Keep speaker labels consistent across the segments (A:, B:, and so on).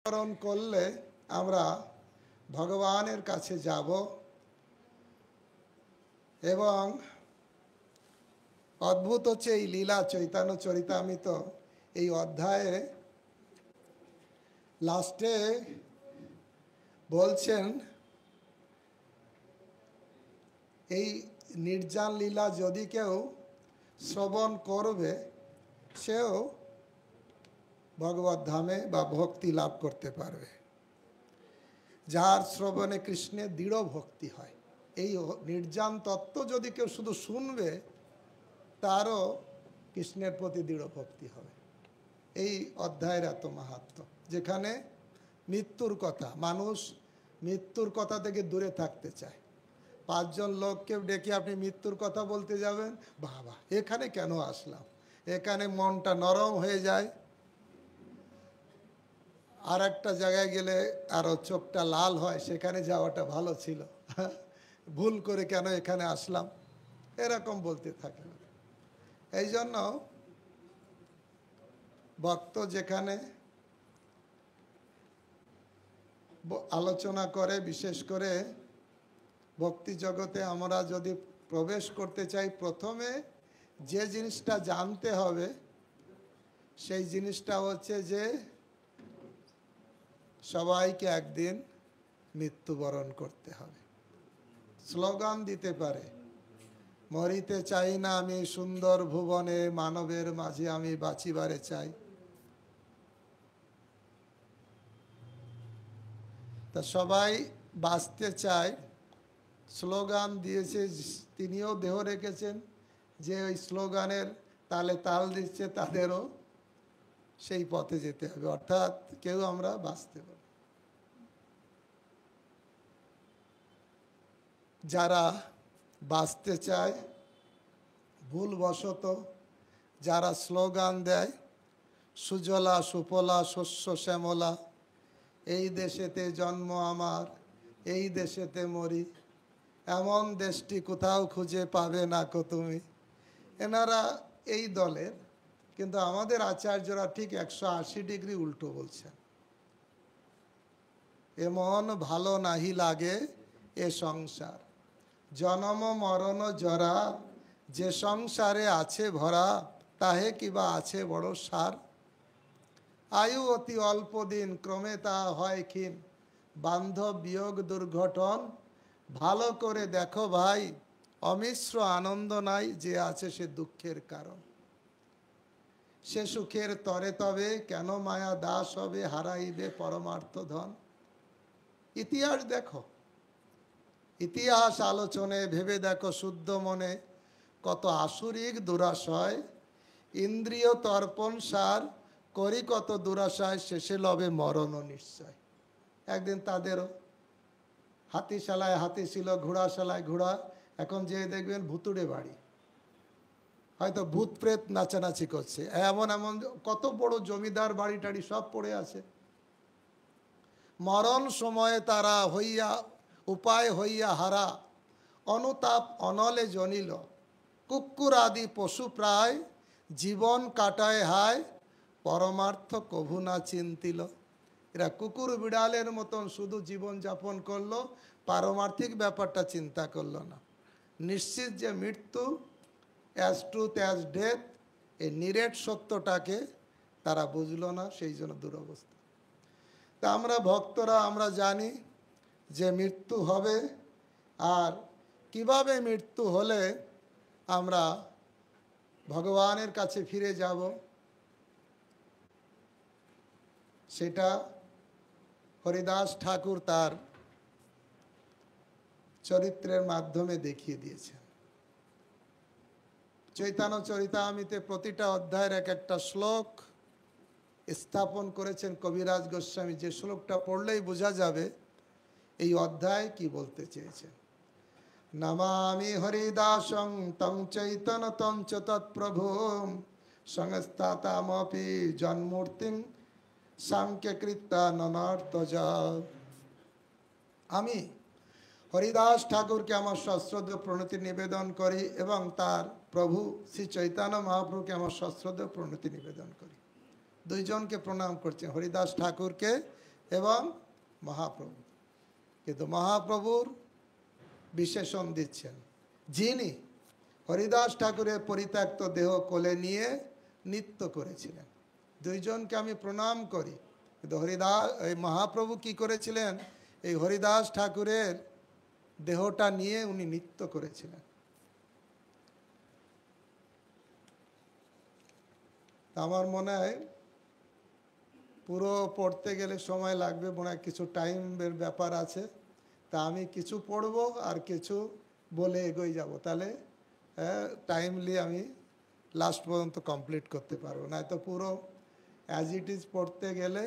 A: স্মরণ করলে আমরা ভগবানের কাছে যাব এবং অদ্ভুত হচ্ছে এই লীলা চৈতন্য চরিতামৃত এই অধ্যায়ে লাস্টে বলছেন এই নির্জান লীলা যদি কেউ শ্রবণ করবে সেও ভগবত ধামে বা ভক্তি লাভ করতে পারবে। যার শ্রবণে কৃষ্ণের দৃঢ় ভক্তি হয়, এই নির্জান তত্ত্ব যদি কেউ শুধু শুনবে তারও কৃষ্ণের প্রতি দৃঢ় ভক্তি হবে। এই অধ্যায়ের এত মাহাত্ম্য, যেখানে মৃত্যুর কথা, মানুষ মৃত্যুর কথা থেকে দূরে থাকতে চায়। 5 জন লোককে ডেকে আপনি মৃত্যুর কথা বলতে যাবেন, বাবা এখানে কেন আসলাম, এখানে মনটা নরম হয়ে যায়। আর একটা জায়গায় গেলে আরও চোখটা লাল হয়, সেখানে যাওয়াটা ভালো ছিল, ভুল করে কেন এখানে আসলাম, এরকম বলতে থাকে। এই জন্য ভক্ত যেখানে আলোচনা করে, বিশেষ করে ভক্তি জগতে আমরা যদি প্রবেশ করতে চাই, প্রথমে যে জিনিসটা জানতে হবে সেই জিনিসটা হচ্ছে যে সবাইকে একদিন মৃত্যুবরণ করতে হবে। স্লোগান দিতে পারে, মরিতে চাই না আমি সুন্দর ভুবনে, মানবের মাঝে আমি বাঁচিবারে চাই। তা সবাই বাঁচতে চায়, স্লোগান দিয়েছে, তিনিও দেহ রেখেছেন, যে ওই স্লোগানের তালে তাল দিচ্ছে তাদেরও সেই পথে যেতে হবে, অর্থাৎ কেউ আমরা বাঁচতে পারি। যারা বাঁচতে চায় ভুলবশত, যারা স্লোগান দেয় সুজলা সুফলা শস্য শ্যামলা, এই দেশেতে জন্ম আমার, এই দেশেতে মরি, এমন দেশটি কোথাও খুঁজে পাবে না কো তুমি, এনারা এই দলের। কিন্তু আমাদের আচার্যরা ঠিক 180 ডিগ্রি উল্টো বলছেন। এমন ভালো নাহি লাগে এ সংসার, জনম মরণ জরা, যে সংসারে আছে ভরা, তাহে কিবা আছে বড় সার। আয়ু অতি অল্প দিন, ক্রমে তা হয় ক্ষীণ, বান্ধব বিয়োগ দুর্ঘটন, ভালো করে দেখো ভাই, অমিশ্র আনন্দ নাই, যে আছে সে দুঃখের কারণ। সে সুখের তরে তবে কেন মায়া দাস হবে, হারাইবে পরমার্থ ধন। ইতিহাস দেখো, ইতিহাস আলোচনে ভেবে দেখো শুদ্ধ মনে, কত আসুরিক দুরাশয়, ইন্দ্রিয় তর্পণ সার করি কত দুরাশায়, শেষে লবে মরণ নিশ্চয়। একদিন তাদেরও হাতিশালায় হাতি ছিল, ঘোড়াশালায় ঘোড়া, এখন যে দেখবেন ভুতুড়ে বাড়ি, হয়তো ভূত প্রেত নাচানাচি করছে, এমন এমন কত বড় জমিদার বাড়ি টাড়ি সব পড়ে আছে। মরণ সময়ে তারা হইয়া উপায় হইয়া হারা, অনুতাপ অনলে জনিল, কুকুর আদি পশু প্রায়, জীবন কাটায় হায়, পরমার্থ কভু না চিন্তিল। এরা কুকুর বিড়ালের মতন শুধু জীবন যাপন করলো, পারমার্থিক ব্যাপারটা চিন্তা করলো না। নিশ্চিত যে মৃত্যু, অ্যাজ ট্রুথ অ্যাজ ডেথ, এই নিরেট সত্যটাকে তারা বুঝলো না, সেই জন্য দুরবস্থা। তা আমরা ভক্তরা আমরা জানি যে মৃত্যু হবে, আর কিভাবে মৃত্যু হলে আমরা ভগবানের কাছে ফিরে যাব সেটা হরিদাস ঠাকুর তার চরিত্রের মাধ্যমে দেখিয়ে দিয়েছেন। চৈতন্য চরিতামৃতে প্রতিটা অধ্যায়ের এক একটা শ্লোক স্থাপন করেছেন কবিরাজ গোস্বামী, যে শ্লোকটা পড়লেই বোঝা যাবে এই অধ্যায় কি বলতে চেয়েছেন। নমামি হরিদাসং তং চৈতন্য তং চ তৎপ্রভুম, সংস্থাতামপি জন্মূর্তিং সাংখ্যকৃত্যা ননার্তজা। আমি হরিদাস ঠাকুরকে আমার সশ্রদ্ধ প্রণতি নিবেদন করি এবং তার প্রভু শ্রী চৈতন্য মহাপ্রভুকে আমার সশ্রদ্ধ প্রণতি নিবেদন করি। দুইজনকে প্রণাম করছেন, হরিদাস ঠাকুরকে এবং মহাপ্রভু। কিন্তু মহাপ্রভুর বিশেষণ দিচ্ছেন, যিনি হরিদাস ঠাকুরের পরিত্যক্ত দেহ কোলে নিয়ে নৃত্য করেছিলেন। দুইজনকে আমি প্রণাম করি, কিন্তু এই মহাপ্রভু কি করেছিলেন? এই হরিদাস ঠাকুরের দেহটা নিয়ে উনি নৃত্য করেছিলেন। আমার মনে হয় পুরো পড়তে গেলে সময় লাগবে, মনে হয় কিছু টাইমের ব্যাপার আছে। তা আমি কিছু পড়ব আর কিছু বলে এগোই যাব, তাহলে টাইমলি আমি লাস্ট পর্যন্ত কমপ্লিট করতে পারবো। না তো পুরো অ্যাজ ইট ইজ পড়তে গেলে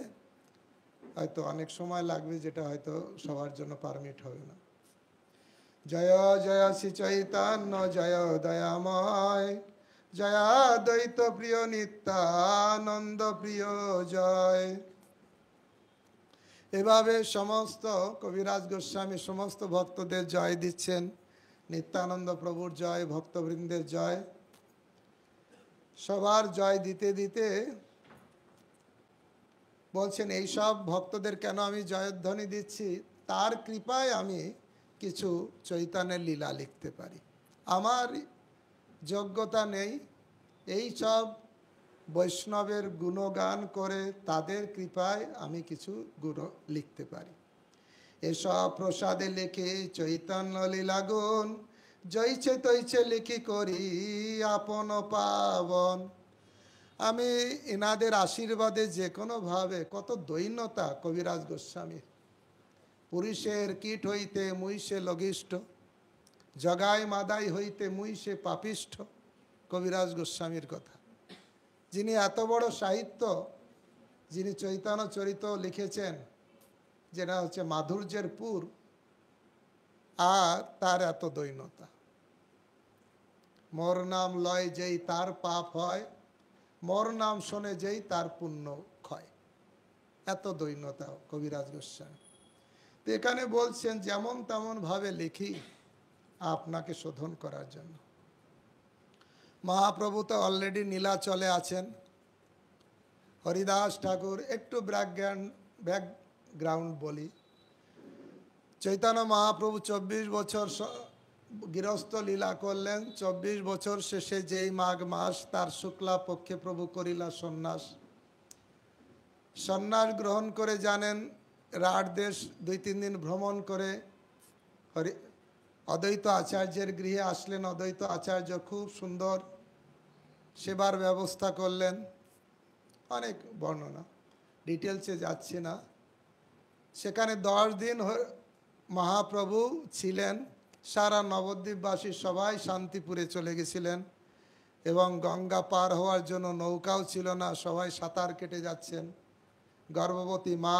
A: হয়তো অনেক সময় লাগবে, যেটা হয়তো সবার জন্য পারমিট হবে না। জয় জয় শ্রী চৈতন্য জয় দয়াময়, জয় দ্বৈত প্রিয় নিত্যানন্দ প্রিয় জয়। এভাবে সমস্ত কবিরাজ গোস্বামী সমস্ত ভক্তদের জয় দিচ্ছেন। নিত্যানন্দ প্রভুর জয়, ভক্তবৃন্দের জয়, সবার জয় দিতে দিতে বলছেন এইসব ভক্তদের কেন আমি জয়ধ্বনি দিচ্ছি? তার কৃপায় আমি কিছু চৈতন্যের লীলা লিখতে পারি। আমার যোগ্যতা নেই, এই সব বৈষ্ণবের গুণগান করে তাদের কৃপায় আমি কিছু গুণ লিখতে পারি। এসব প্রসাদে লিখে চৈতন্য লীলা গুণ, জৈছে তৈছে লিখি করি আপন পাবন। আমি এনাদের আশীর্বাদে যে কোনোভাবে, কত দৈন্যতা কবিরাজ গোস্বামীর। পুরুষের কীট হইতে মুই সে লঘিষ্ঠ, জগায় মাদাই হইতে মুই সে পাপিষ্ঠ। কবিরাজ গোস্বামীর কথা, যিনি এত বড় সাহিত্য, যিনি চৈতন্য চরিত লিখেছেন, যেটা হচ্ছে মাধুর্যের পুর, আর তার এত দৈন্যতা। মোর নাম লয় যেই তার পাপ হয়, মোর নাম শোনে যেই তার পুণ্য ক্ষয়। এত দৈন্যতা কবিরাজ গোস্বামী। তো এখানে বলছেন যেমন তেমন ভাবে লিখি আপনাকে শোধন করার জন্য। মহাপ্রভু তো অলরেডি নীলাচলে আছেন। হরিদাস ঠাকুর, একটু ব্যাকগ্রাউন্ড বলি। চৈতন্য মহাপ্রভু 24 বছর গৃহস্থ লীলা করলেন। 24 বছর শেষে যেই মাঘ মাস, তার শুক্লা পক্ষে প্রভু করিলা সন্ন্যাস। সন্ন্যাস গ্রহণ করে জানেন রাঢ় দেশ 2-3 দিন ভ্রমণ করে অদ্বৈত আচার্যের গৃহে আসলেন। অদ্বৈত আচার্য খুব সুন্দর সেবার ব্যবস্থা করলেন। অনেক বর্ণনা, ডিটেলসে যাচ্ছি না। সেখানে 10 দিন মহাপ্রভু ছিলেন। সারা নবদ্বীপবাসী সবাই শান্তিপুরে চলে গেছিলেন, এবং গঙ্গা পার হওয়ার জন্য নৌকাও ছিল না, সবাই সাঁতার কেটে যাচ্ছেন। গর্ভবতী মা,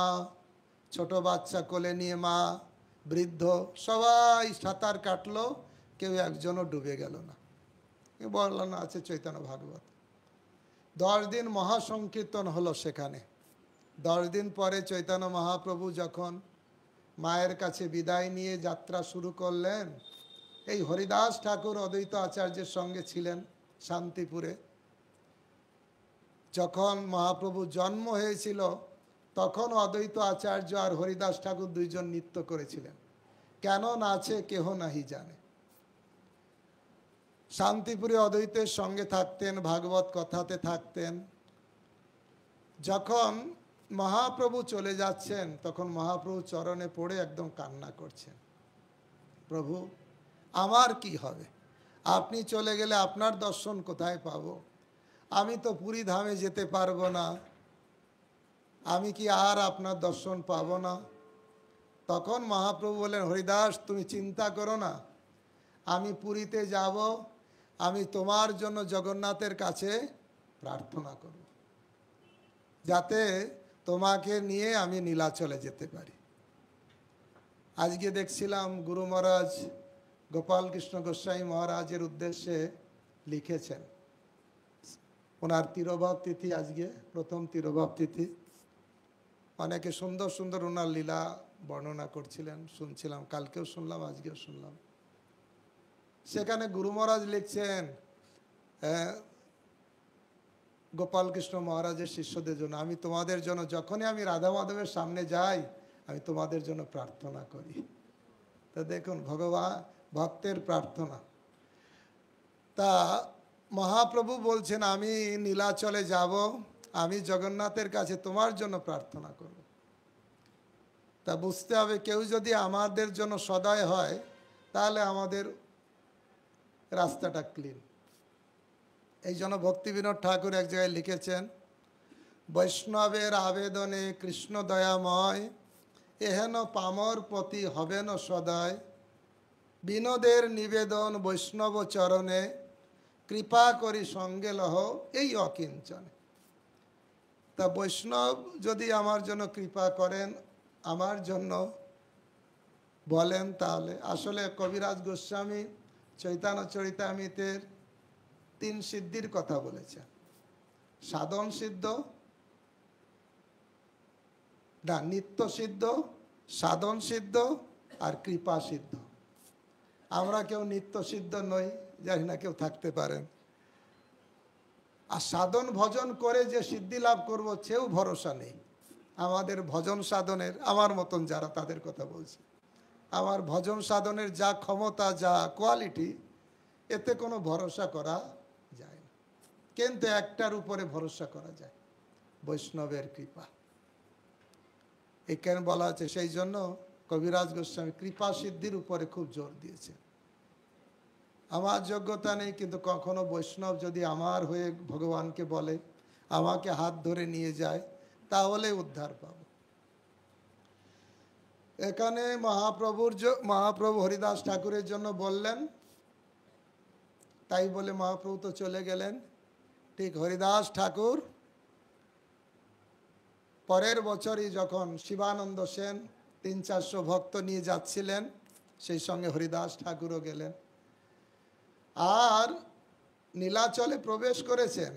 A: ছোট বাচ্চা কোলে নিয়ে মা, বৃদ্ধ সবাই সাঁতার কাটলো, কেউ একজনও ডুবে গেল না। বললাম আছে চৈতন্য ভাগবত। 10 দিন মহাসংকীর্তন হলো সেখানে। 10 দিন পরে চৈতন্য মহাপ্রভু যখন মায়ের কাছে বিদায় নিয়ে যাত্রা শুরু করলেন, এই হরিদাস ঠাকুর অদ্বৈত আচার্যের সঙ্গে ছিলেন শান্তিপুরে। যখন মহাপ্রভু জন্ম হয়েছিল তখন অদ্বৈত আচার্য আর হরিদাস ঠাকুর দুইজন নৃত্য করেছিলেন। কেন নাচে কেহ নাহি জানে। শান্তিপুরে অদ্বৈতের সঙ্গে থাকতেন, ভাগবত কথাতে থাকতেন। যখন মহাপ্রভু চলে যাচ্ছেন তখন মহাপ্রভু চরণে পড়ে একদম কান্না করছেন, প্রভু আমার কি হবে? আপনি চলে গেলে আপনার দর্শন কোথায় পাব? আমি তো পুরী ধামে যেতে পারবো না, আমি কি আর আপনার দর্শন পাবো না? তখন মহাপ্রভু বলেন, হরিদাস তুমি চিন্তা করো না, আমি পুরীতে যাব, আমি তোমার জন্য জগন্নাথের কাছে প্রার্থনা করব যাতে তোমাকে নিয়ে আমি নীলাচলে যেতে পারি। আজকে দেখছিলাম গুরু মহারাজ গোপাল কৃষ্ণ গোস্বামী মহারাজের উদ্দেশ্যে লিখেছেন, ওনার তিরোভাব তিথি আজকে, প্রথম তিরোভাব তিথি। অনেকে সুন্দর সুন্দর ওনার লীলা বর্ণনা করছিলেন, শুনছিলাম, কালকেও শুনলাম, আজকেও শুনলাম। সেখানে গুরু মহারাজ লিখছেন, গোপাল কৃষ্ণ মহারাজের শিষ্যদের জন্য, আমি তোমাদের জন্য যখনই আমি রাধা মাধবের সামনে যাই আমি তোমাদের জন্য প্রার্থনা করি। তো দেখুন ভগবান ভক্তের প্রার্থনা। তা মহাপ্রভু বলছেন আমি নীলাচলে যাব, আমি জগন্নাথের কাছে তোমার জন্য প্রার্থনা করব। তা বুঝতে হবে কেউ যদি আমাদের জন্য সদয় হয় তাহলে আমাদের রাস্তাটা ক্লিন। এই জন্য ভক্তি বিনোদ ঠাকুর এক জায়গায় লিখেছেন, বৈষ্ণবের আবেদনে কৃষ্ণ দয়াময়, এহেন পামর প্রতি হবেন সদয়, বিনোদের নিবেদন বৈষ্ণব চরণে, কৃপা করি সঙ্গে লহ এই অকিঞ্চনে। তা বৈষ্ণব যদি আমার জন্য কৃপা করেন, আমার জন্য বলেন, তাহলে আসলে কবিরাজ গোস্বামী চৈতন্য চরিতামৃতের 3 সিদ্ধির কথা বলেছেন। সাধন সিদ্ধ, না নিত্য সিদ্ধ, সাধন সিদ্ধ আর কৃপা সিদ্ধ। আমরা কেউ নিত্য সিদ্ধ নই, জানি না কেউ থাকতে পারেন। আর সাধন ভজন করে যে সিদ্ধি লাভ করবো সেও ভরসা নেই। আমাদের ভজন সাধনের, আমার মতন যারা তাদের কথা বলছে, আমার ভজন সাধনের যা ক্ষমতা, যা কোয়ালিটি, এতে কোনো ভরসা করা যায় না। কিন্তু একটার উপরে ভরসা করা যায়, বৈষ্ণবের কৃপা। এখানে বলা আছে, সেই জন্য কবিরাজ গোস্বামী কৃপা সিদ্ধির উপরে খুব জোর দিয়েছে। আমার যোগ্যতা নেই, কিন্তু কখনো বৈষ্ণব যদি আমার হয়ে ভগবানকে বলে, আমাকে হাত ধরে নিয়ে যায়, তাহলে উদ্ধার পাব। এখানে মহাপ্রভু হরিদাস ঠাকুরের জন্য বললেন, তাই বলে মহাপ্রভু তো চলে গেলেন। ঠিক হরিদাস ঠাকুর পরের বছরই যখন শিবানন্দ সেন 300-400 ভক্ত নিয়ে যাচ্ছিলেন, সেই সঙ্গে হরিদাস ঠাকুরও গেলেন। আর নীলাচলে প্রবেশ করেছেন,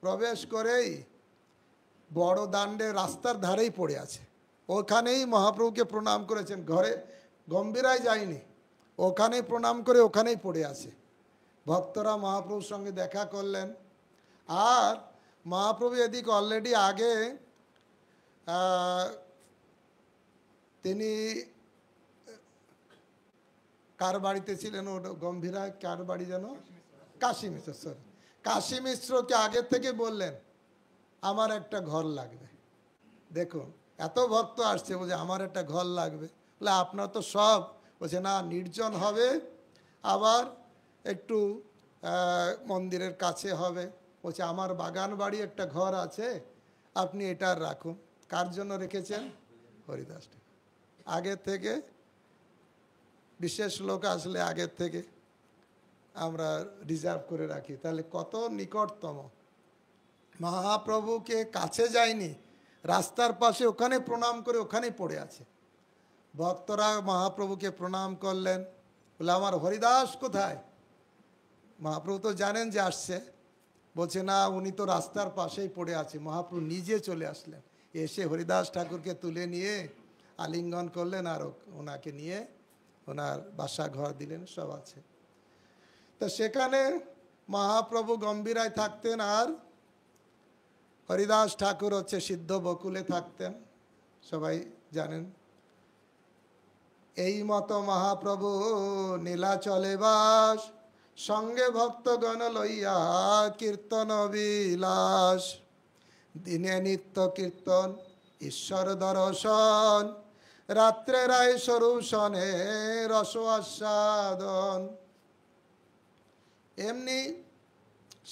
A: প্রবেশ করেই বড় দাণ্ডে রাস্তার ধারেই পড়ে আছে, ওখানেই মহাপ্রভুকে প্রণাম করেছেন। ঘরে গম্ভীরায় যায়নি, ওখানেই প্রণাম করে ওখানেই পড়ে আছে। ভক্তরা মহাপ্রভুর সঙ্গে দেখা করলেন। আর মহাপ্রভু এদিকে অলরেডি আগে তিনি কার বাড়িতে ছিলেন, ও গম্ভীরায় কার বাড়ি যেন, কাশী মিশ্র, সরি কাশী মিশ্রকে আগে থেকে বললেন আমার একটা ঘর লাগবে। দেখুন এত ভক্ত আসছে, বলছে আমার একটা ঘর লাগবে। বলে আপনার তো সব, বলছে না নির্জন হবে, আবার একটু মন্দিরের কাছে হবে। বলছে আমার বাগান বাড়ি একটা ঘর আছে, আপনি এটার রাখুন। কার জন্য রেখেছেন? হরিদাস ঠাকুর। আগের থেকে বিশেষ লোক আসলে আগের থেকে আমরা রিজার্ভ করে রাখি, তাহলে কত নিকটতম। মহাপ্রভুকে কাছে যায়নি, রাস্তার পাশে ওখানে প্রণাম করে ওখানেই পড়ে আছে। ভক্তরা মহাপ্রভুকে প্রণাম করলেন, বলে আমার হরিদাস কোথায়? মহাপ্রভু তো জানেন যে আসছে, বলছে না উনি তো রাস্তার পাশেই পড়ে আছে। মহাপ্রভু নিজে চলে আসলেন, এসে হরিদাস ঠাকুরকে তুলে নিয়ে আলিঙ্গন করলেন, আর ওনাকে নিয়ে ওনার বাসা ঘর দিলেন, সব আছে। তো সেখানে মহাপ্রভু গম্ভীরায় থাকতেন, আর হরিদাস ঠাকুর হচ্ছে সিদ্ধ বকুলে থাকতেন, সবাই জানেন। এই মতো মহাপ্রভু নীলাচলে বাস, সঙ্গে ভক্তগণ লইয়া কীর্তন বিলাস। দিনে নিত্য কীর্তন ঈশ্বর দর্শন, রাত্রে রায় স্বরূপ শনে রস আস্বাদন। এমনি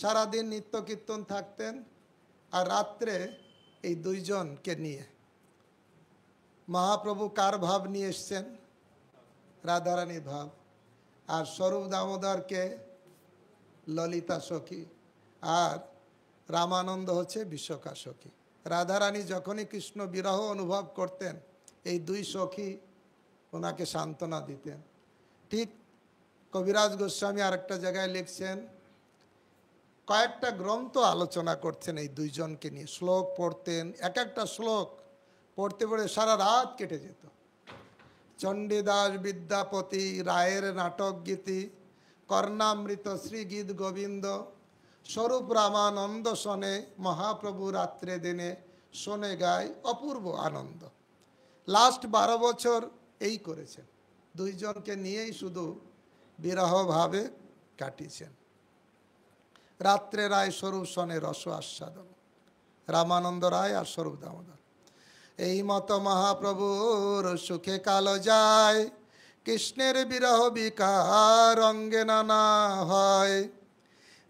A: সারাদিন নিত্য কীর্তন থাকতেন, আর রাত্রে এই দুইজনকে নিয়ে মহাপ্রভু কার ভাব নিয়ে এসছেন? রাধারানীর ভাব। আর স্বরূপ দামোদরকে ললিতা সখী, আর রামানন্দ হচ্ছে বিশ্বকা সখী। রাধারানী যখনই কৃষ্ণ বিরহ অনুভব করতেন, এই দুই সখী ওনাকে সান্ত্বনা দিতেন। ঠিক কবিরাজ গোস্বামী আরেকটা জায়গায় লিখছেন, কয়েকটা গ্রন্থ আলোচনা করছেন এই দুইজনকে নিয়ে, শ্লোক পড়তেন, এক একটা শ্লোক পড়তে পড়ে সারা রাত কেটে যেত। চণ্ডীদাস বিদ্যাপতি, রায়ের নাটক গীতি, কর্ণামৃত শ্রী গীত গোবিন্দ, স্বরূপ রামানন্দ শোনে, মহাপ্রভু রাত্রে দিনে শোনে গায় অপূর্ব আনন্দ। লাস্ট 12 বছর এই করেছেন, দুইজনকে নিয়েই শুধু বিরহভাবে কাটিয়েছেন। রাত্রে রায় স্বরূপ শোনে রস আস্বাদন, রামানন্দ রায় আর স্বরূপ দামোদর। এই মতো মহাপ্রভুর সুখে কালো যায়, কৃষ্ণের বিরহ বিকার অঙ্গে নানা হয়।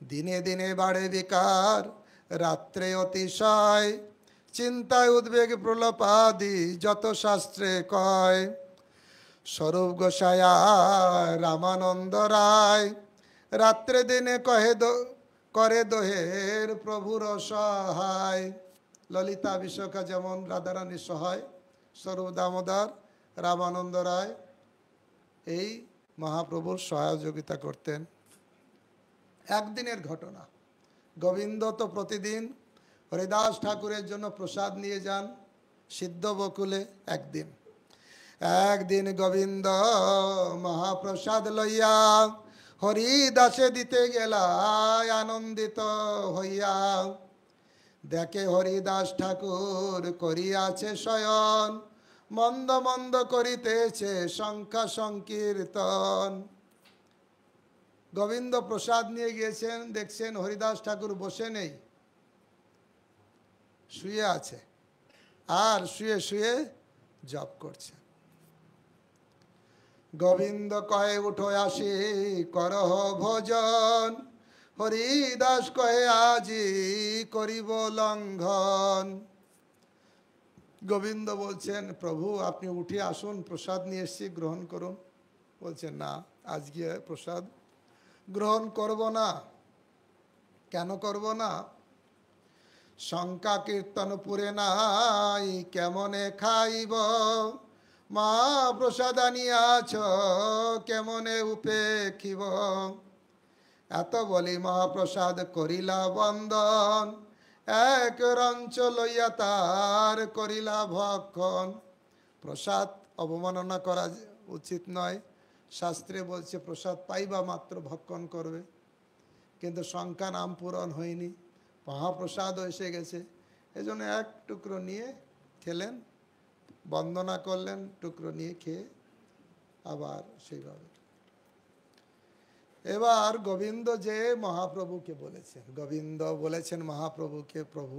A: দিনে দিনে বাড়ে বিকার, রাত্রে অতিশয়, চিন্তায় উদ্বেগ প্রলাপাদি যত শাস্ত্রে কয়। স্বরূপ গোসাইয়া রামানন্দ রায়, রাত্রে দিনে করে দোহের প্রভুর সহায়। ললিতা বিশাখা যেমন রাধারানী সহায়, স্বরূপ দামোদর রামানন্দ রায় এই মহাপ্রভুর সহযোগিতা করতেন। একদিনের ঘটনা, গোবিন্দ তো প্রতিদিন হরিদাস ঠাকুরের জন্য প্রসাদ নিয়ে যান সিদ্ধ বকুলে। একদিন গোবিন্দ মহাপ্রসাদ লইয়া হরিদাসে দিতে গেলা আনন্দিত হইয়া। দেখে হরিদাস ঠাকুর করিয়াছে শয়ন, মন্দ মন্দ করিতেছে সংখ্যা সংকীর্তন। গোবিন্দ প্রসাদ নিয়ে গিয়েছেন, দেখছেন হরিদাস ঠাকুর বসে নেই, শুয়ে আছে, আর শুয়ে শুয়ে জপ করছে। গোবিন্দ কয়ে উঠো আসি করহ ভোজন, হরিদাস কয়ে আজি করিব লঙ্ঘন। গোবিন্দ বলছেন প্রভু আপনি উঠে আসুন, প্রসাদ নিয়ে এসেছি গ্রহণ করুন। বলছেন না, আজকে প্রসাদ গ্রহণ করব না। কেন করব না? শঙ্কা কীর্তন পুরে নাই কেমনে খাইব, মা প্রসাদ আনিয়াছ কেমনে উপেক্ষিব। এত বলি মহাপ্রসাদ করিলা বন্দন, এক রঞ্চ লইয়া তার করিলা ভক্ষণ। প্রসাদ অবমাননা করা উচিত নয়, শাস্ত্রে বলছে প্রসাদ পাইবা মাত্র ভক্ষণ করবে। কিন্তু সংখ্যা নাম পূরণ হয়নি, মহাপ্রসাদ এসে গেছে, এজন্য এক টুকরো নিয়ে খেলেন, বন্দনা করলেন, টুকরো নিয়ে খেয়ে আবার সেইভাবে। এবার গোবিন্দ যে মহাপ্রভুকে বলেছেন, গোবিন্দ বলেছেন মহাপ্রভুকে, প্রভু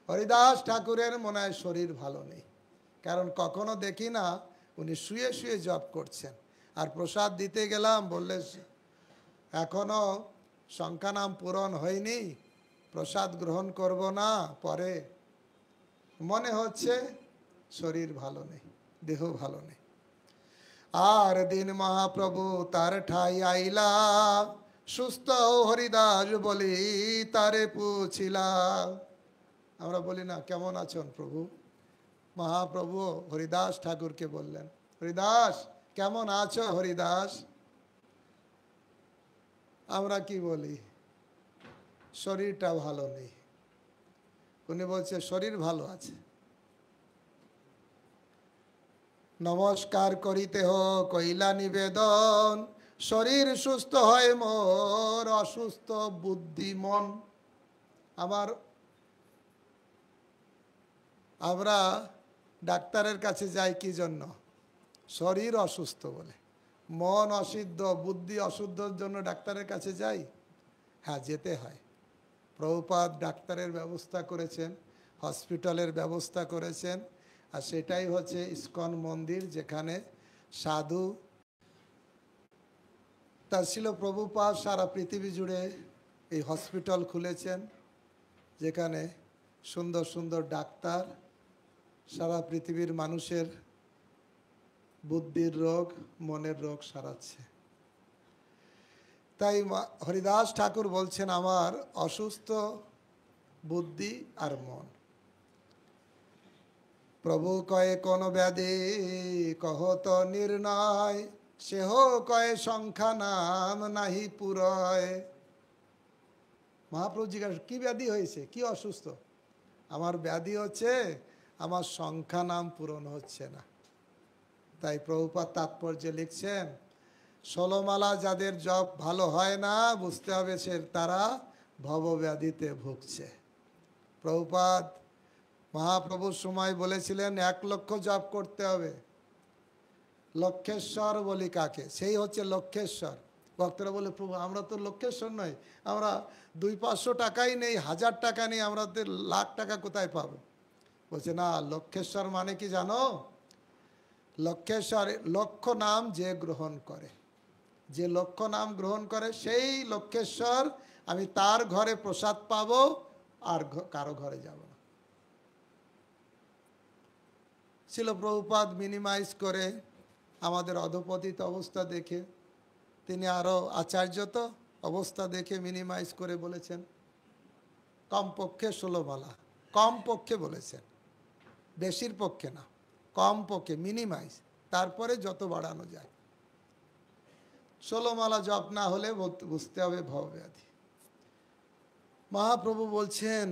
A: হরিদাস ঠাকুরের মনে হয় শরীর ভালো নেই, কারণ কখনো দেখি না উনি শুয়ে শুয়ে জপ করছেন। আর প্রসাদ দিতে গেলাম, বললে এখনো সংখ্যা নাম পূরণ হয়নি, প্রসাদ গ্রহণ করব না, পরে মনে হচ্ছে শরীর ভালো নেই, দেহ ভালো নেই। আর দিন মহাপ্রভু তার ঠাই আইলা, সুস্থ হরিদাস বলি তারে পুছিলা। আমরা বলি না কেমন আছেন প্রভু, মহাপ্রভু হরিদাস ঠাকুরকে বললেন হরিদাস কেমন আছো হরিদাস। আমরা কি বলি শরীরটা ভালো নেই, উনি বলছে শরীর ভালো আছে। নমস্কার করিতে হো কইলা নিবেদন, শরীর সুস্থ হয় মোর অসুস্থ বুদ্ধি মন। আমরা ডাক্তারের কাছে যাই কি জন্য? শরীর অসুস্থ বলে, মন অসিদ্ধ বুদ্ধি অশুদ্ধর জন্য ডাক্তারের কাছে যাই। হ্যাঁ যেতে হয়, প্রভুপাদ ডাক্তারের ব্যবস্থা করেছেন, হসপিটালের ব্যবস্থা করেছেন, আর সেটাই হচ্ছে ইস্কন মন্দির, যেখানে সাধু তার ছিল প্রভুপাদ সারা পৃথিবী জুড়ে এই হসপিটাল খুলেছেন, যেখানে সুন্দর সুন্দর ডাক্তার সারা পৃথিবীর মানুষের বুদ্ধির রোগ মনের রোগ সারাচ্ছে। তাই হরিদাস ঠাকুর বলছেন আমার অসুস্থ বুদ্ধি আর মন। প্রভু কয়ে কোন ব্যাধি কহত নির্ণয়, সেহ কয়ে সংখ্যা নাম নাহি পুরয়। মহাপ্রভু জিজ্ঞাসা কি ব্যাধি হয়েছে, কি অসুস্থ? আমার ব্যাধি হচ্ছে আমার সংখ্যা নাম পূরণ হচ্ছে না। তাই প্রভুপাদ তাৎপর্যে লিখছেন 16 মালা যাদের জপ ভালো হয় না, বুঝতে হবে সে তারা ভবব্যাধিতে ভুগছে। প্রভুপাদ মহাপ্রভুর সময় বলেছিলেন 1 লক্ষ জপ করতে হবে। লক্ষেশ্বর বলি কাকে? সেই হচ্ছে লক্ষেশ্বর। ভক্তরা বলে, প্রভু আমরা তো লক্ষেশ্বর নই, আমরা 200-500 টাকাই নেই, 1000 টাকা নেই, আমরা লাখ টাকা কোথায় পাবো? বলছে না, লক্ষেশ্বর মানে কি জানো? লক্ষেশ্বর লক্ষ নাম যে গ্রহণ করে, যে লক্ষ নাম গ্রহণ করে সেই লক্ষেশ্বর। আমি তার ঘরে প্রসাদ পাবো, আর কারো ঘরে যাব না। ছিল প্রভুপাদ মিনিমাইজ করে আমাদের অধপতিত অবস্থা দেখে, তিনি আরও আচার্য তো, অবস্থা দেখে মিনিমাইজ করে বলেছেন কমপক্ষে 16 মালা, কমপক্ষে বলেছেন, বেশির পক্ষে না, কমপক্ষে মিনিমাইজ, তারপরে যত বাড়ানো যায়। 16 মালা জপ না হলে বুঝতে হবে ভবব্যাধি। মহাপ্রভু বলছেন,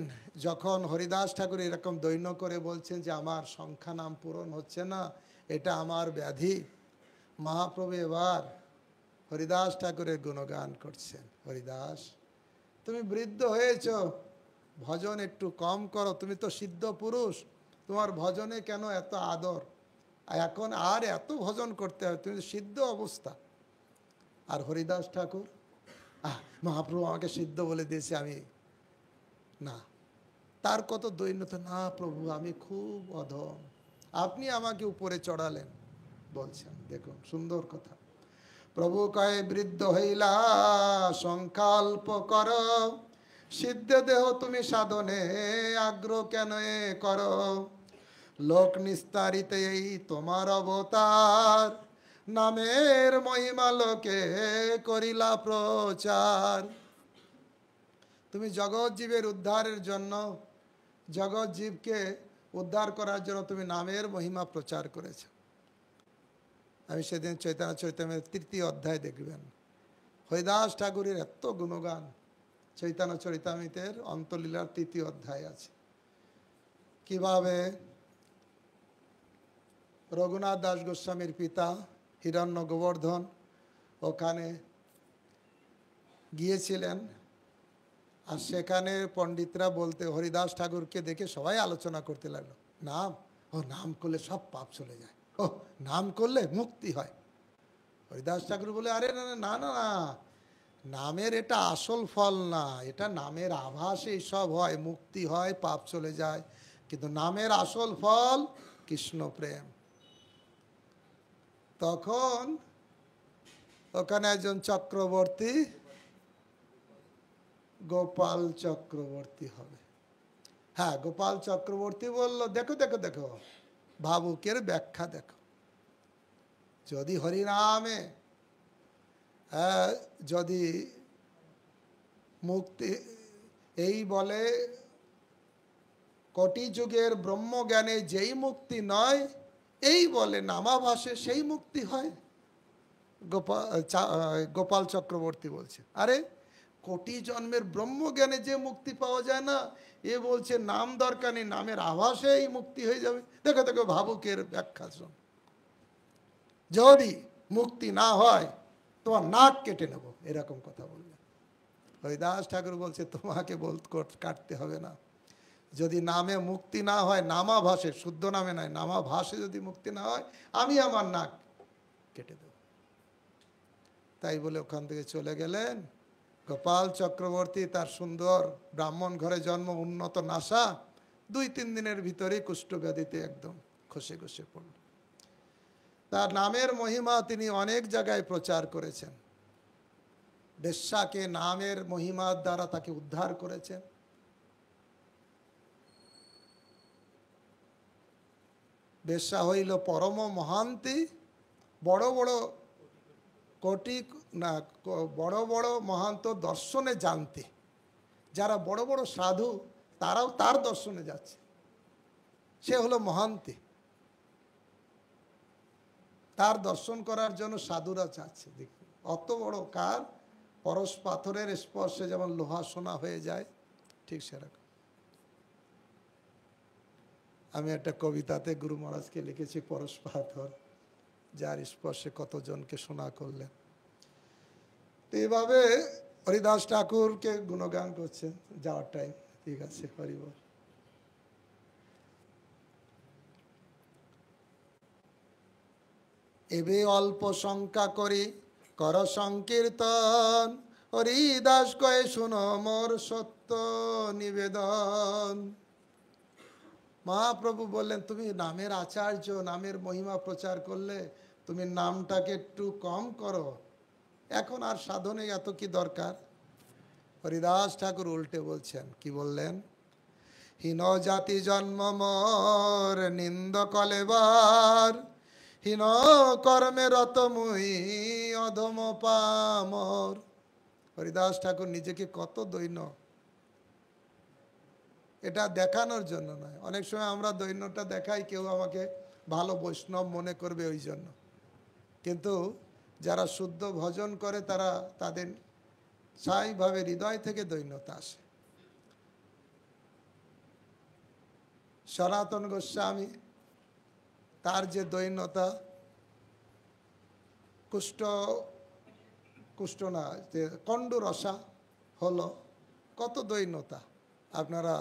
A: যখন হরিদাস ঠাকুর এরকম দৈন্য করে বলছেন যে আমার সংখ্যা নাম পূরণ হচ্ছে না, এটা আমার ব্যাধি, মহাপ্রভু এবার হরিদাস ঠাকুরের গুণগান করছেন। হরিদাস, তুমি বৃদ্ধ হয়েছ, ভজন একটু কম করো, তুমি তো সিদ্ধ পুরুষ, তোমার ভজনে কেন এত আদর? এখন আর এত ভজন করতে হবে, তুমি সিদ্ধ অবস্থা। আর হরিদাস ঠাকুর, মহাপ্রভু আমাকে সিদ্ধ বলে দিয়েছে, আমি না। তার কত দৈন্যতা, না প্রভু আমি খুব অধম, আপনি আমাকে উপরে চড়ালেন বলছেন। দেখুন সুন্দর কথা। প্রভু কয়ে, বৃদ্ধ হইলা সংকল্প কর, সিদ্ধ দেহ তুমি সাধনে আগ্রহ কেন কর, লোক নিস্তারিতে এই তোমার অবতার, নামের মহিমা লোকে করিলা প্রচার। তুমি জগৎ জীবের উদ্ধারের জন্য, জগৎ জীবকে উদ্ধার করার জন্য তুমি নামের মহিমা প্রচার করেছ। আমি সেদিন চৈতন্য চরিতামৃতের 3য় অধ্যায় দেখবেন, হরিদাস ঠাকুরের এত গুণগান চৈতন্য চরিতামৃতের অন্তলীলার 3য় অধ্যায় আছে। কিভাবে রঘুনাথ দাস গোস্বামীর পিতা হিরণ্য গোবর্ধন ওখানে গিয়েছিলেন, আর সেখানে পণ্ডিতরা বলতে হরিদাস ঠাকুরকে দেখে সবাই আলোচনা করতে লাগলো, নাম, ও নাম করলে সব পাপ চলে যায়, ও নাম করলে মুক্তি হয়। হরিদাস ঠাকুর বলে, আরে না না না না, নামের এটা আসল ফল না, এটা নামের আভাসেই সব হয়, মুক্তি হয়, পাপ চলে যায়, কিন্তু নামের আসল ফল কৃষ্ণ প্রেম। তখন ওখানে একজন চক্রবর্তী, গোপাল চক্রবর্তী হবে, হ্যাঁ গোপাল চক্রবর্তী বলল, দেখো দেখো দেখো ভাবুকের ব্যাখ্যা দেখো, যদি হরিনামে যদি মুক্তি, এই বলে কোটি যুগের ব্রহ্মজ্ঞানে যেই মুক্তি নয়, এই বলে নামাভাসে সেই মুক্তি হয়। গোপাল চক্রবর্তী বলছে, আরে কোটি জন্মের ব্রহ্মজ্ঞানে যে মুক্তি পাওয়া যায় না, এ বলছে নাম দরকার নেই, নামের আভাসে এই মুক্তি হয়ে যাবে। দেখো দেখো ভাবুকের ব্যাখ্যা শোন, যদি মুক্তি না হয় তোমার নাক কেটে নেব, এরকম কথা বলবে। হরিদাস ঠাকুর বলছে, তোমাকে কাটতে হবে না, যদি নামে মুক্তি না হয়, নামাভাসে, শুদ্ধ নামে নয়, নামাভাসে যদি মুক্তি না হয়, আমি আমার নাক কেটে দেব। তাই বলে ওখান থেকে চলে গেলেন। গোপাল চক্রবর্তী তার সুন্দর ব্রাহ্মণ ঘরে জন্ম, উন্নত নাসা, 2-3 দিনের ভিতরেই কুষ্ঠব্যাধিতে একদম খসে খসে পড়ল। তার নামের মহিমা তিনি অনেক জায়গায় প্রচার করেছেন, বেশ্যাকে নামের মহিমার দ্বারা তাকে উদ্ধার করেছেন। বেশ্যা হইল পরম মহান্তি, বড় বড় কোটি না, বড় বড় মহান্ত দর্শনে জানতে, যারা বড় বড় সাধু তারাও তার দর্শনে যাচ্ছে, সে হলো মহান্তি, তার দর্শন করার জন্য সাধুরা চাচ্ছে। দেখুন অত বড় কার, পরশ পাথরের স্পর্শে যেমন লোহা সোনা হয়ে যায়, ঠিক সেরকম। আমি একটা কবিতাতে গুরু মহারাজকে লিখেছি, পরশ পাথর যার স্পর্শে কতজনকে সোনা করলেন। তো এইভাবে হরিদাস ঠাকুরকে গুণগান করছেন, যাওয়ার টাইম, ঠিক আছে, হরিবল। এবে অল্প সংখ্যা করি কর সংকীর্তন, হরিদাস কয়ে শুনো মোর সত্য নিবেদন। মহাপ্রভু বললেন, তুমি নামের আচার্য, নামের মহিমা প্রচার করলে তুমি নামটাকে একটু কম করো, এখন আর সাধনে এত কি দরকার। হরিদাস ঠাকুর উল্টে বলছেন, কি বললেন? হীন জাতি জন্ম মোর নিন্দ কলেবার, হীন কর্মে রত মুই অধম পামর। হরিদাস ঠাকুর নিজেকে কত দৈন্য, এটা দেখানোর জন্য নয়। অনেক সময় আমরা দৈন্যটা দেখাই, কেউ আমাকে ভালো বৈষ্ণব মনে করবে ওই জন্য, কিন্তু যারা শুদ্ধ ভজন করে তারা তাদের স্বাভাবিকভাবে হৃদয় থেকে দৈন্যতা আসে। সনাতন গোস্বামী, তার যে দৈন্যতা, কুষ্ঠ না, যে কণ্ডরসা হলো, কত দৈন্যতা। আপনারা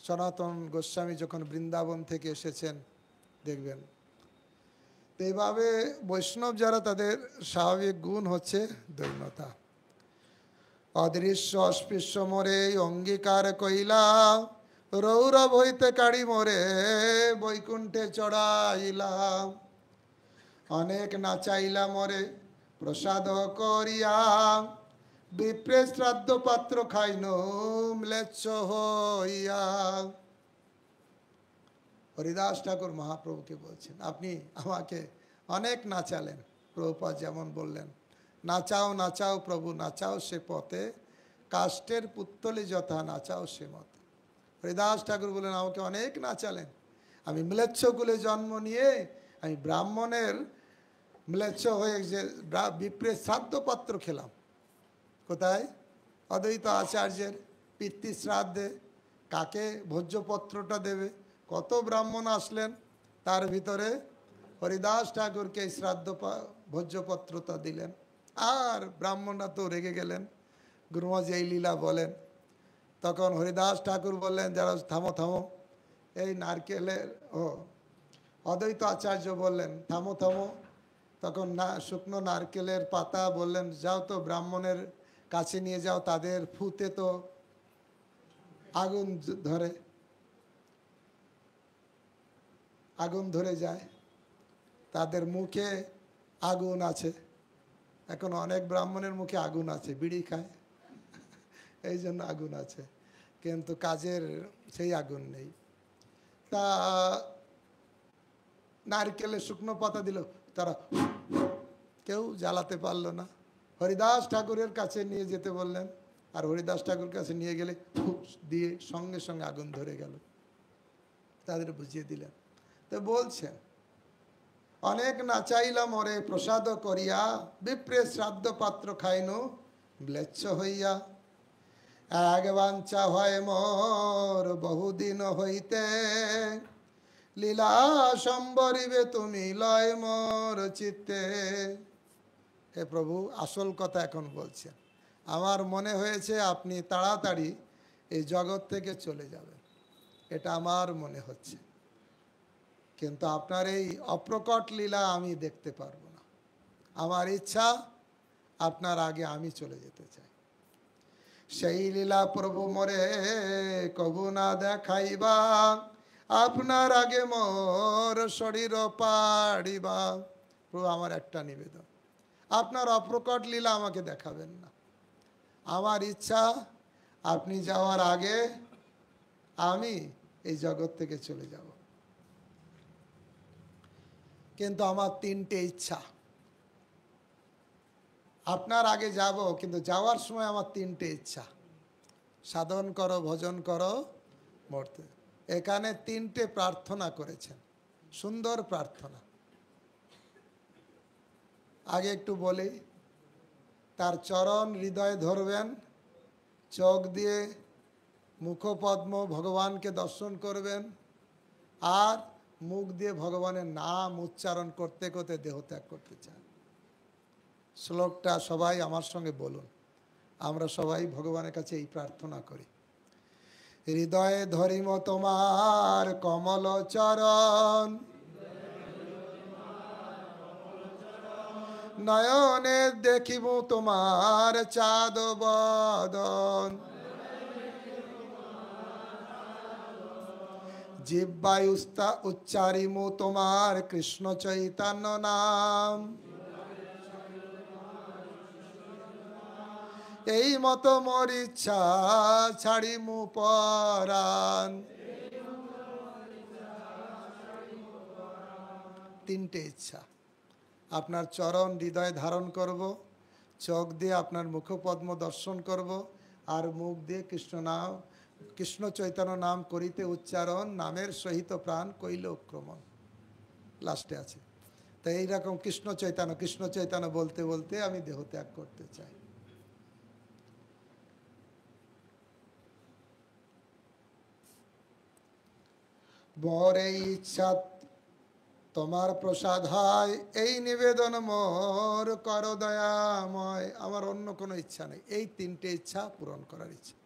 A: সনাতন গোস্বামী যখন বৃন্দাবন থেকে এসেছেন দেখবেন। তো এইভাবে বৈষ্ণব যারা, তাদের স্বাভাবিক গুণ হচ্ছে দৈন্যতা। অদৃশ্য অস্পৃশ্য মোরে অঙ্গীকার কইলা, রৌরব হইতে কাড়ি মোরে বৈকুণ্ঠে চড়াইলাম। অনেক নাচাইলা মোরে প্রসাদ করিয়া, বিপ্রে শ্রাদ্ধ পাত্র খাইন ম্লেচ্ছ হইয়া। হরিদাস ঠাকুর মহাপ্রভুকে বলছেন, আপনি আমাকে অনেক নাচালেন। প্রভুপাদ যেমন বললেন, নাচাও নাচাও প্রভু নাচাও সে পথে, কাষ্টের পুত্তলি যথা নাচাও সে মতে। হরিদাস ঠাকুর বললেন, আমাকে অনেক নাচালেন, আমি ম্লেচ্ছ কুলে জন্ম নিয়ে আমি ব্রাহ্মণের ম্লেচ্ছ হয়ে যে বিপ্রে শ্রাদ্ধ পাত্র খেলাম। কোথায়? অদ্বৈত আচার্যের পিতৃ শ্রাদ্ধে কাকে ভোজ্যপত্রটা দেবে? কত ব্রাহ্মণ আসলেন, তার ভিতরে হরিদাস ঠাকুরকে এই শ্রাদ্ধ ভোজ্যপত্রটা দিলেন। আর ব্রাহ্মণরা তো রেগে গেলেন, গুরুমা এই লীলা বলেন। তখন হরিদাস ঠাকুর বললেন, যারা থামো থামো, এই নারকেলের অদ্বৈত আচার্য বললেন, থামো থামো। তখন শুকনো নারকেলের পাতা বললেন, যাও তো ব্রাহ্মণের কাছে নিয়ে যাও, তাদের ফুতে তো আগুন ধরে, আগুন ধরে যায়, তাদের মুখে আগুন আছে। এখন অনেক ব্রাহ্মণের মুখে আগুন আছে, বিড়ি খায়, এই জন্য আগুন আছে, কিন্তু কাজের সেই আগুন নেই। তা নারকেলের শুকনো পাতা দিল, তারা কেউ জ্বালাতে পারলো না। হরিদাস ঠাকুরের কাছে নিয়ে যেতে বললেন, আর হরিদাস ঠাকুর কাছে নিয়ে গেলে দিয়ে সঙ্গে সঙ্গে আগুন ধরে গেল। তাদের বুঝিয়ে দিলেন। তো বলছেন, অনেক নাচাইলাম ওরে প্রসাদ করিয়া, বিপ্রে শ্রাদ্ধ পাত্র খাইনু ম্লেচ্ছ হইয়া। এক বাঞ্ছা হয় মোর বহুদিন হইতে, লীলা সম্বরিবে তুমি লয় মোর চিত্তে। হে প্রভু, আসল কথা এখন বলছেন। আমার মনে হয়েছে আপনি তাড়াতাড়ি এই জগৎ থেকে চলে যাবেন, এটা আমার মনে হচ্ছে, কিন্তু আপনার এই অপ্রকট লীলা আমি দেখতে পারবো না। আমার ইচ্ছা আপনার আগে আমি চলে যেতে চাই। সেই লীলা প্রভু মোরে কবু না দেখাইবা, আপনার আগে মোর শরীর পাড়িবা। প্রভু, আমার একটা নিবেদন, আপনার অপ্রকট লীলা আমাকে দেখাবেন না। আমার ইচ্ছা আপনি যাওয়ার আগে আমি এই জগৎ থেকে চলে যাব। কিন্তু আমার তিনটে ইচ্ছা, আপনার আগে যাব, কিন্তু যাওয়ার সময় আমার তিনটে ইচ্ছা, সাধন করো, ভজন করো, মরতে। এখানে তিনটে প্রার্থনা করেছেন, সুন্দর প্রার্থনা। আগে একটু বলি, তার চরণ হৃদয়ে ধরবেন, চোখ দিয়ে মুখপদ্ম ভগবানকে দর্শন করবেন, আর মুখ দিয়ে ভগবানের নাম উচ্চারণ করতে করতে দেহত্যাগ করতে চান। শ্লোকটা সবাই আমার সঙ্গে বলুন। আমরা সবাই ভগবানের কাছে এই প্রার্থনা করি। হৃদয়ে ধরিম তোমার কমল চরণ, নয়নে দেখিব তোমার চাঁদ বদন, জিহ্বায় উচ্চারিম তোমার কৃষ্ণ চৈতন্য নাম। এই মতো মোর ইচ্ছা ছাড়িমু পরাণ। তিনটে ইচ্ছা, আপনার চরণ হৃদয়ে ধারণ করব, চোখ দিয়ে আপনার মুখপদ্ম দর্শন করব, আর মুখ দিয়ে কৃষ্ণ নাম, কৃষ্ণ চৈতন্য নাম করিতে উচ্চারণ, নামের সহিত প্রাণ কইল ক্রমণ। লাস্টে আছে। তো এইরকম কৃষ্ণ চৈতন্য বলতে বলতে আমি দেহ ত্যাগ করতে চাই। বরে ইচ্ছা তোমার প্রসাদ হয়, এই নিবেদন মোর কর দয়াময়। আমার অন্য কোনো ইচ্ছা নেই, এই তিনটে ইচ্ছা পূরণ করার ইচ্ছা।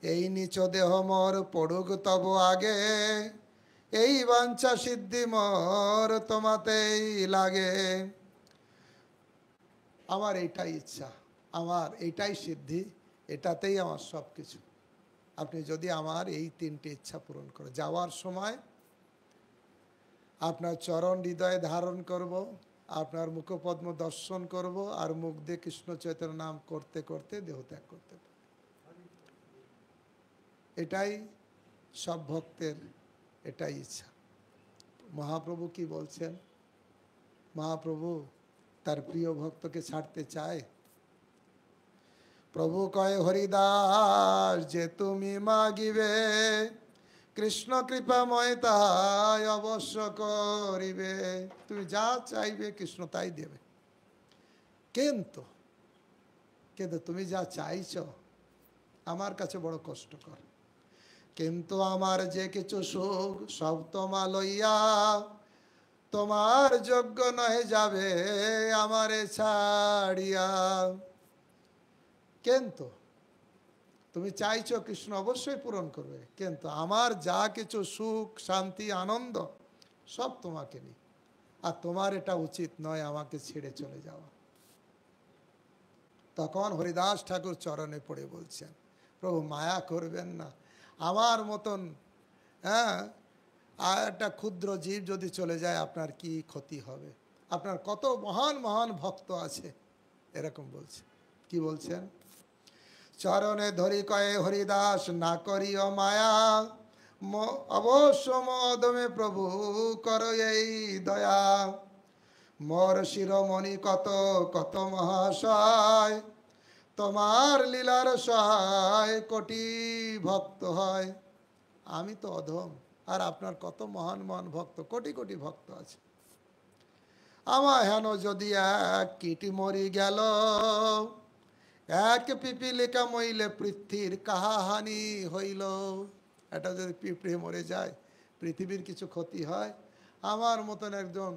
A: এই নিচ দেহ মোর পড়ুক তব আগে, এই বাঞ্ছা সিদ্ধি মোর তোমাতেই লাগে। আমার এইটাই ইচ্ছা, আমার এইটাই সিদ্ধি, এটাতেই আমার সব কিছু। আপনি যদি আমার এই তিনটে ইচ্ছা পূরণ করে, যাওয়ার সময় আপনার চরণ হৃদয়ে ধারণ করব, আপনার মুখপদ্ম দর্শন করব, আর মুখ দিয়ে কৃষ্ণ চৈতন্য নাম করতে করতে দেহ ত্যাগ করতে। এটাই সব ভক্তের এটাই ইচ্ছা। মহাপ্রভু কি বলছেন? মহাপ্রভু তার প্রিয় ভক্তকে ছাড়তে চায়। প্রভু কয় হরিদাস যে তুমি মাগিবে, কৃষ্ণ কৃপাময় তাই অবশ্য করিবে। তুমি যা চাইবে কৃষ্ণ তাই দেবে, কিন্তু তুমি যা চাইছ আমার কাছে বড় কষ্টকর। কিন্তু আমার যে কিছু সুখ সব তোমা লইয়া, তোমার যোগ্য নহে যাবে আমারে ছাড়িয়া। কিন্তু তুমি চাইছো কৃষ্ণ অবশ্যই পূরণ করবে, কিন্তু আমার যা কিছু সুখ শান্তি আনন্দ সব তোমাকে নিয়ে, আর তোমার এটা উচিত নয় আমাকে ছেড়ে চলে যাওয়া। তখন হরিদাস ঠাকুর চরণে পড়ে বলছেন, প্রভু মায়া করবেন না, আমার মতন আর একটা ক্ষুদ্র জীব যদি চলে যায় আপনার কি ক্ষতি হবে? আপনার কত মহান মহান ভক্ত আছে। এরকম বলছে। কি বলছেন? চরণে ধরি কয়ে হরিদাস না করিও মায়া, অবশ্য মদমে প্রভু কর এই দয়া। মোর শিরোমণি কত কত মহাশয়, তোমার লীলার সহায় কোটি ভক্ত হয়। আমি তো অধম, আর আপনার কত মহান মহান ভক্ত, কোটি কোটি ভক্ত আছে। আমার হেন যদি এক কীটি মরি গেল, এক পিপিলিকা মইলে পৃথিবীর কাহাহানি হইল। এটা যদি পিঁপড়ে মরে যায় পৃথিবীর কিছু ক্ষতি হয়, আমার মতন একজন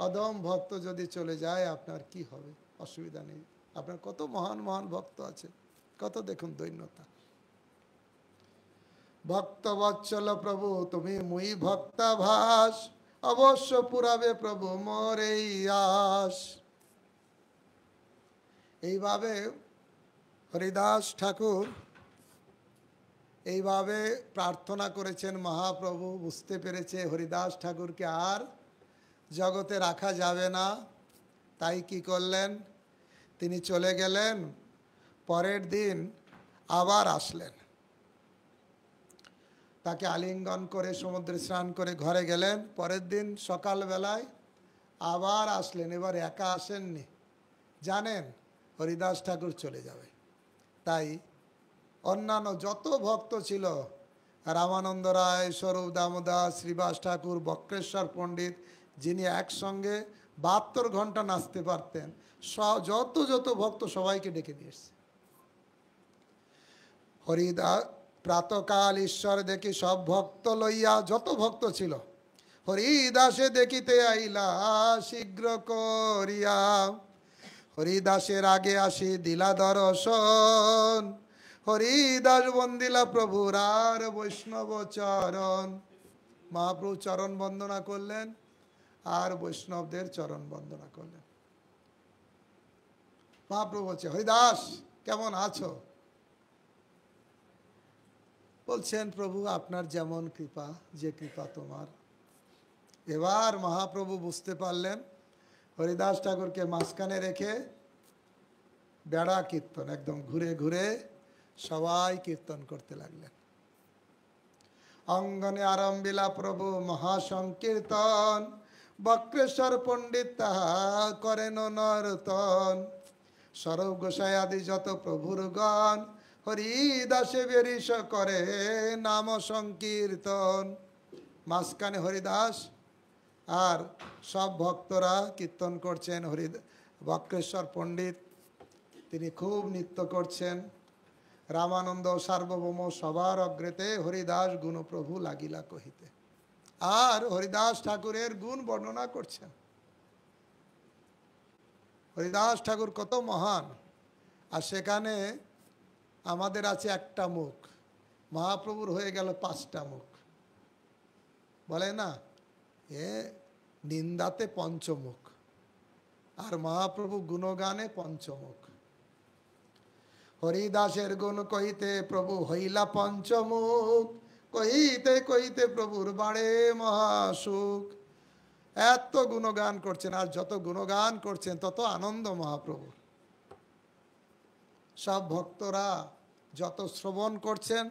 A: অধম ভক্ত যদি চলে যায় আপনার কি হবে? অসুবিধা নেই, আপনার কত মহান মহান ভক্ত আছে, কত দেখুন দৈন্যতা। ভক্ত বৎসল প্রভু তুমি মুই ভক্তাভাস, অবশ্য পুরাবে প্রভু মোর এই আস। এইভাবে হরিদাস ঠাকুর এইভাবে প্রার্থনা করেছেন। মহাপ্রভু বুঝতে পেরেছে হরিদাস ঠাকুরকে আর জগতে রাখা যাবে না, তাই কি করলেন? তিনি চলে গেলেন। পরের দিন আবার আসলেন, তাকে আলিঙ্গন করে সমুদ্রে স্নান করে ঘরে গেলেন। পরের দিন সকালবেলায় আবার আসলেন। এবার একা আসেননি, জানেন হরিদাস ঠাকুর চলে যাবে, তাই অন্যান্য যত ভক্ত ছিল, রামানন্দ রায়, স্বরূপ দামোদর, শ্রীবাস ঠাকুর, বক্রেশ্বর পণ্ডিত, যিনি একসঙ্গে 72 ঘন্টা নাচতে পারতেন, যত যত ভক্ত সবাইকে ডেকে নিয়ে এসছে। হরিদাস প্রাতকাল ঈশ্বর দেখি সব ভক্ত লইয়া, যত ভক্ত ছিল, হরিদাসে দেখিতে আইলা শীঘ্র করিয়া। হরিদাসের আগে আসি দিলা দর্শন, হরিদাস বন্দিলা প্রভুর আর বৈষ্ণব চরণ। মহাপ্রভু চরণ বন্দনা করলেন আর বৈষ্ণবদের চরণ বন্দনা করলেন। মহাপ্রভু বলছে, হরিদাস কেমন আছো? বলছেন, প্রভু আপনার যেমন কৃপা, যে কৃপা তোমার। এবার মহাপ্রভু বুঝতে পারলেন হরিদাস ঠাকুরকে মাঝখানে রেখে বেড়া কীর্তন, একদম ঘুরে ঘুরে সবাই কীর্তন করতে লাগলেন। অঙ্গনে আরম্ভিলা প্রভু মহাসংকীর্তন, বক্রেশ্বর পণ্ডিত তাহা করেন নর্তন। সরব গোসাই আদি যত প্রভুর গণ, হরিদাসে বেরিস করে নাম সংকীর্তন। মাঝখানে হরিদাস আর সব ভক্তরা কীর্তন করছেন। বক্রেশ্বর পণ্ডিত তিনি খুব নৃত্য করছেন। রামানন্দ সার্বভৌম সবার অগ্রেতে হরিদাস গুণপ্রভু লাগিলা কহিতে, আর হরিদাস ঠাকুরের গুণ বর্ণনা করছেন। হরিদাস ঠাকুর কত মহান। আর সেখানে আমাদের আছে একটা মুখ, মহাপ্রভুর হয়ে গেল 5টা মুখ। বলে না, এ নিন্দাতে পঞ্চমুখ, আর মহাপ্রভু গুণগানে পঞ্চমুখ। হরিদাসের গুণ কহিতে প্রভু হইলা পঞ্চমুখ, কহিতে কহিতে প্রভুর বাড়ে মহাসুখ। এত গুণগান করছেন, আর যত গুণগান করছেন তত আনন্দ মহাপ্রভুর। সব ভক্তরা যত শ্রবণ করছেন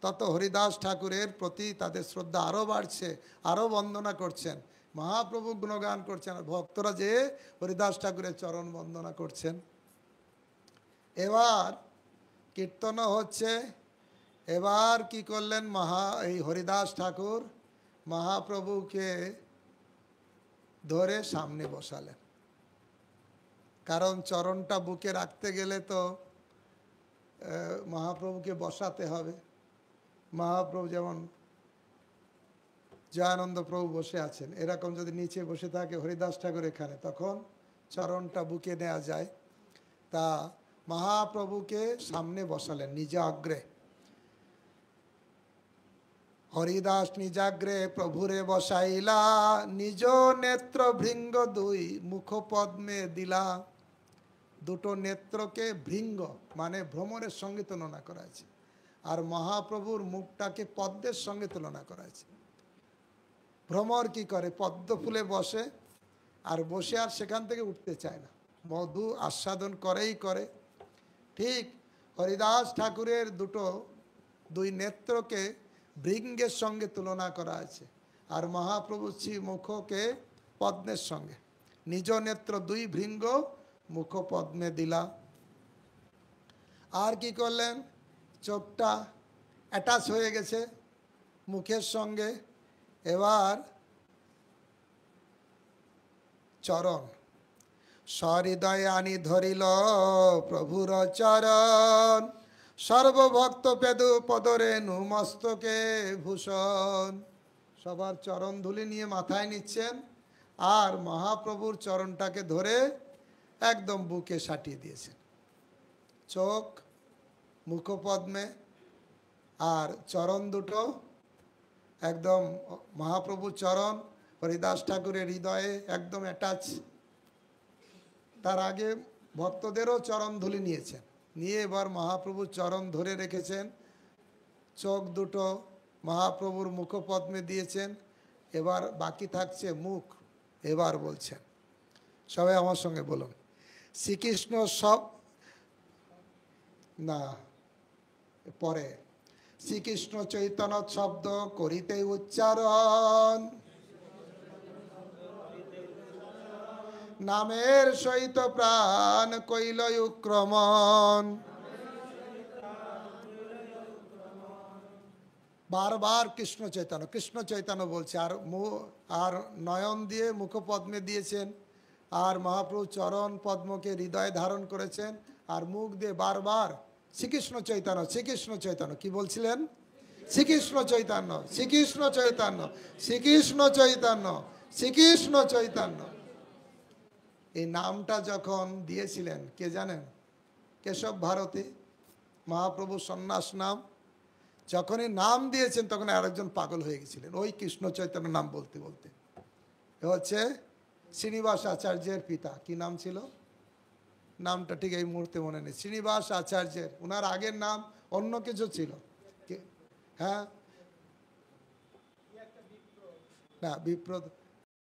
A: তত হরিদাস ঠাকুরের প্রতি তাদের শ্রদ্ধা আরও বাড়ছে, আরও বন্দনা করছেন। মহাপ্রভু গুণগান করছেন আর ভক্তরা যে হরিদাস ঠাকুরের চরণ বন্দনা করছেন। এবার কীর্তনও হচ্ছে। এবার কি করলেন এই হরিদাস ঠাকুর মহাপ্রভুকে ধরে সামনে বসালেন। কারণ চরণটা বুকে রাখতে গেলে তো মহাপ্রভুকে বসাতে হবে। মহাপ্রভু যেমন জয়ানন্দ প্রভু বসে আছেন, এরকম যদি নিচে বসে থাকে হরিদাস ঠাকুর এখানে, তখন চরণটা বুকে নেওয়া যায়। তা মহাপ্রভুকে সামনে বসালেন নিজে অগ্রে। হরিদাস নিজাগ্রে প্রভুরে বসাইলা, নিজ নেত্র ভৃঙ্গ দুই মুখ পদ্মে দিলা। দুটো নেত্রকে ভৃঙ্গ মানে ভ্রমরের সঙ্গে তুলনা করা আছে, আর মহাপ্রভুর মুখটাকে পদ্মের সঙ্গে তুলনা করা আছে। ভ্রমর কি করে? পদ্ম ফুলে বসে, আর বসে আর সেখান থেকে উঠতে চায় না, মধু আস্বাদন করেই করে। ঠিক হরিদাস ঠাকুরের দুই নেত্রকে ভৃঙ্গের সঙ্গে তুলনা করা আছে, আর মহাপ্রভুর মুখকে পদ্মের সঙ্গে। নিজ নেত্র দুই ভৃঙ্গ মুখ পদ্মে দিলা। আর কি করলেন? চোখটা অ্যাটাচ হয়ে গেছে মুখের সঙ্গে। এবার চরণ সহৃদয়ে আনি ধরিল প্রভুর চরণ, সর্বভক্ত পেদু পদরেণু মস্তকে ভূষণ। সবার চরণ ধুলি নিয়ে মাথায় নিচ্ছেন, আর মহাপ্রভুর চরণটাকে ধরে একদম বুকে সাটিয়ে দিয়েছেন। চোখ মুখপদ্মে, আর চরণ দুটো একদম মহাপ্রভুর চরণ হরিদাস ঠাকুরের হৃদয়ে একদম অ্যাটাচ। তার আগে ভক্তদেরও চরণ ধুলি নিয়েছেন, নিয়ে এবার মহাপ্রভুর চরণ ধরে রেখেছেন। চোখ দুটো মহাপ্রভুর মুখপদ্মে দিয়েছেন। এবার বাকি থাকছে মুখ। এবার বলছেন, সবাই আমার সঙ্গে বলুন, শ্রীকৃষ্ণ সব না, পরে শ্রীকৃষ্ণ চৈতন্য শব্দ করিতে উচ্চারণ, নামের সহিত প্রাণ কইল উক্রমণ। বারবার কৃষ্ণ চৈতন্য বলছে, আর নয়ন দিয়ে মুখপদ্মে দিয়েছেন, আর মহাপ্রভু চরণ পদ্মকে হৃদয়ে ধারণ করেছেন, আর মুখ দিয়ে বারবার শ্রীকৃষ্ণ চৈতন্য কি বলছিলেন? শ্রীকৃষ্ণ চৈতন্য, শ্রীকৃষ্ণ চৈতন্য, শ্রীকৃষ্ণ চৈতন্য, শ্রীকৃষ্ণ চৈতন্য। এই নামটা যখন দিয়েছিলেন কে জানেন? কেশব ভারতী মহাপ্রভু সন্ন্যাস নাম। যখনই নাম দিয়েছেন তখন আরেকজন পাগল হয়ে গেছিলেন ওই কৃষ্ণ চৈতন্যের নাম বলতে বলতে। এ হচ্ছে শ্রীনিবাস আচার্যের পিতা। কি নাম ছিল? নামটা ঠিক এই মুহূর্তে মনে নেই। শ্রীনিবাস আচার্যের, ওনার আগের নাম অন্য কিছু ছিল। হ্যাঁ, না বিপ্র